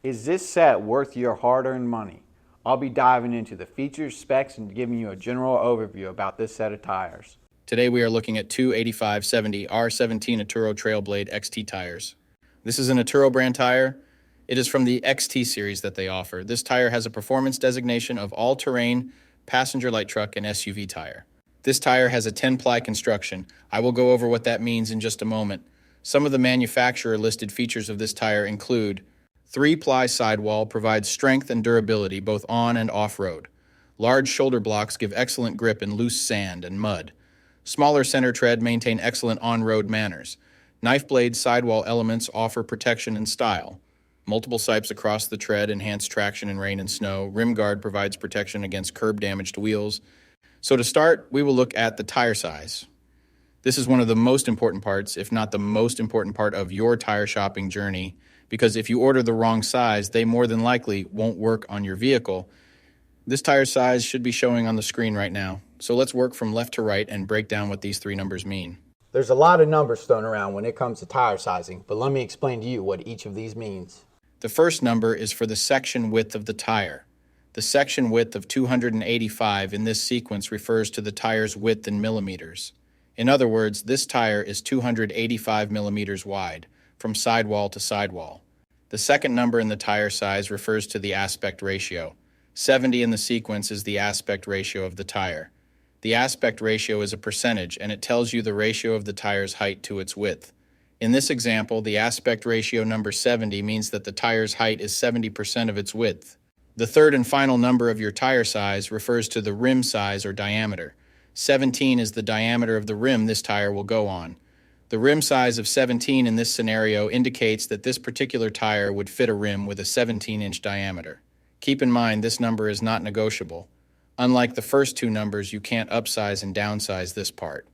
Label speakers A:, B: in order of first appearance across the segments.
A: Is this set worth your hard-earned money? I'll be diving into the features, specs, and giving you a general overview about this set of tires.
B: Today we are looking at two 85/70 R17 Atturo Trail Blade XT tires. This is an Atturo brand tire. It is from the XT series that they offer. This tire has a performance designation of all-terrain, passenger light truck, and SUV tire. This tire has a 10-ply construction. I will go over what that means in just a moment. Some of the manufacturer listed features of this tire include 3-ply sidewall provides strength and durability both on and off-road. Large shoulder blocks give excellent grip in loose sand and mud. Smaller center tread maintain excellent on-road manners. Knife blade sidewall elements offer protection and style. Multiple sipes across the tread enhance traction in rain and snow. Rim guard provides protection against curb-damaged wheels. So to start, we will look at the tire size. This is one of the most important parts, if not the most important part of your tire shopping journey, because if you order the wrong size, they more than likely won't work on your vehicle. This tire size should be showing on the screen right now. So let's work from left to right and break down what these three numbers mean.
A: There's a lot of numbers thrown around when it comes to tire sizing, but let me explain to you what each of these means.
B: The first number is for the section width of the tire. The section width of 285 in this sequence refers to the tire's width in millimeters. In other words, this tire is 285 millimeters wide, from sidewall to sidewall. The second number in the tire size refers to the aspect ratio. 70 in the sequence is the aspect ratio of the tire. The aspect ratio is a percentage, and it tells you the ratio of the tire's height to its width. In this example, the aspect ratio number 70 means that the tire's height is 70% of its width. The third and final number of your tire size refers to the rim size or diameter. 17 is the diameter of the rim this tire will go on. The rim size of 17 in this scenario indicates that this particular tire would fit a rim with a 17-inch diameter. Keep in mind this number is not negotiable. Unlike the first two numbers, you can't upsize and downsize this part.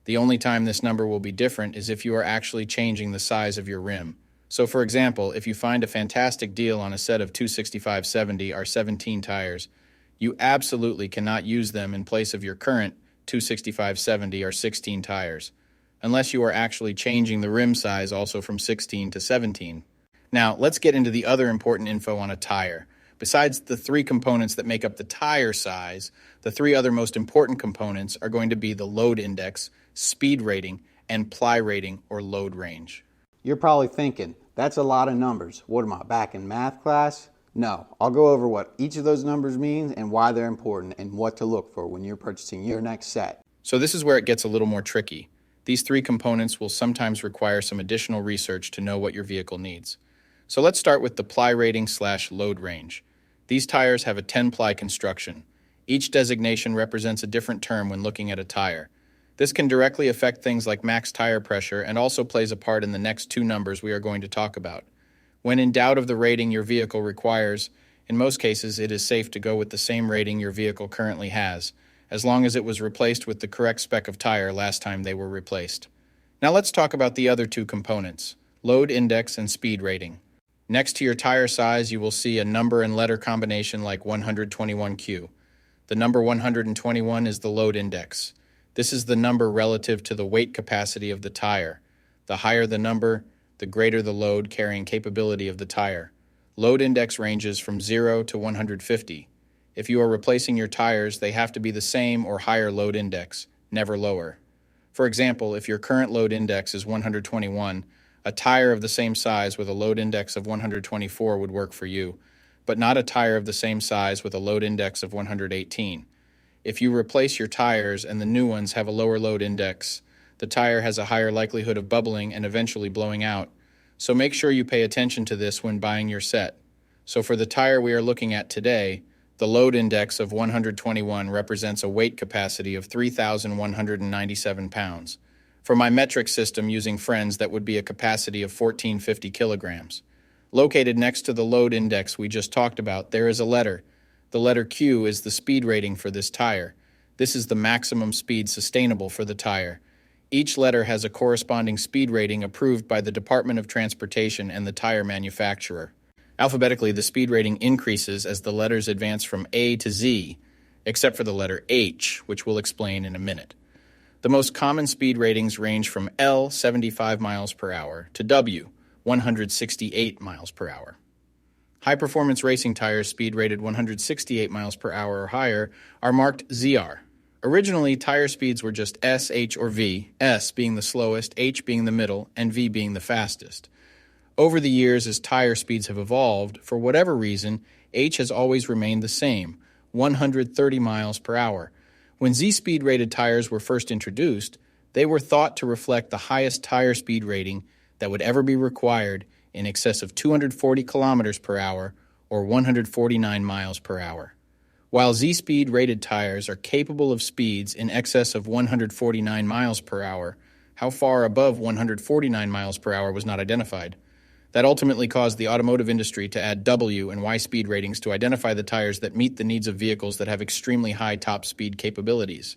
B: The only time this number will be different is if you are actually changing the size of your rim. So for example, if you find a fantastic deal on a set of 265/70 R17 tires, you absolutely cannot use them in place of your current 265/70 R16 tires, unless you are actually changing the rim size also from 16 to 17. Now, let's get into the other important info on a tire. Besides the three components that make up the tire size, the three other most important components are going to be the load index, speed rating, and ply rating or load range.
A: You're probably thinking, that's a lot of numbers. What am I, back in math class? No, I'll go over what each of those numbers means and why they're important and what to look for when you're purchasing your next set.
B: So this is where it gets a little more tricky. These three components will sometimes require some additional research to know what your vehicle needs. So let's start with the ply rating / load range. These tires have a 10-ply construction. Each designation represents a different term when looking at a tire. This can directly affect things like max tire pressure and also plays a part in the next two numbers we are going to talk about. When in doubt of the rating your vehicle requires, in most cases it is safe to go with the same rating your vehicle currently has, as long as it was replaced with the correct spec of tire last time they were replaced. Now let's talk about the other two components, load index and speed rating. Next to your tire size, you will see a number and letter combination like 121Q. The number 121 is the load index. This is the number relative to the weight capacity of the tire. The higher the number, the greater the load carrying capability of the tire. Load index ranges from 0 to 150. If you are replacing your tires, they have to be the same or higher load index, never lower. For example, if your current load index is 121, a tire of the same size with a load index of 124 would work for you, but not a tire of the same size with a load index of 118. If you replace your tires and the new ones have a lower load index, the tire has a higher likelihood of bubbling and eventually blowing out. So make sure you pay attention to this when buying your set. So for the tire we are looking at today, the load index of 121 represents a weight capacity of 3,197 pounds. For my metric system using friends, that would be a capacity of 1,450 kilograms. Located next to the load index we just talked about, there is a letter. The letter Q is the speed rating for this tire. This is the maximum speed sustainable for the tire. Each letter has a corresponding speed rating approved by the Department of Transportation and the tire manufacturer. Alphabetically, the speed rating increases as the letters advance from A to Z, except for the letter H, which we'll explain in a minute. The most common speed ratings range from L, 75 miles per hour, to W, 168 miles per hour. High-performance racing tires speed rated 168 miles per hour or higher are marked ZR. Originally, tire speeds were just S, H, or V, S being the slowest, H being the middle, and V being the fastest. Over the years, as tire speeds have evolved, for whatever reason, H has always remained the same, 130 miles per hour. When Z-speed rated tires were first introduced, they were thought to reflect the highest tire speed rating that would ever be required, in excess of 240 kilometers per hour or 149 miles per hour. While Z-speed rated tires are capable of speeds in excess of 149 miles per hour, how far above 149 miles per hour was not identified. That ultimately caused the automotive industry to add W and Y speed ratings to identify the tires that meet the needs of vehicles that have extremely high top speed capabilities.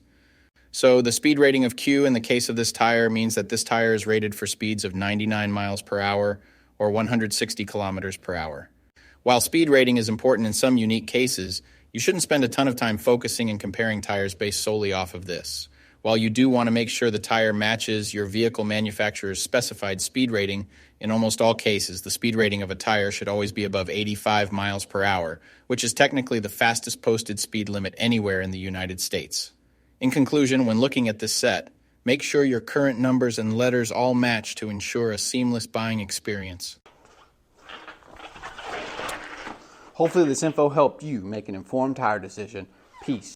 B: So the speed rating of Q in the case of this tire means that this tire is rated for speeds of 99 miles per hour or 160 kilometers per hour. While speed rating is important in some unique cases, you shouldn't spend a ton of time focusing and comparing tires based solely off of this. While you do want to make sure the tire matches your vehicle manufacturer's specified speed rating, in almost all cases, the speed rating of a tire should always be above 85 miles per hour, which is technically the fastest posted speed limit anywhere in the United States. In conclusion, when looking at this set, make sure your current numbers and letters all match to ensure a seamless buying experience.
A: Hopefully this info helped you make an informed tire decision. Peace.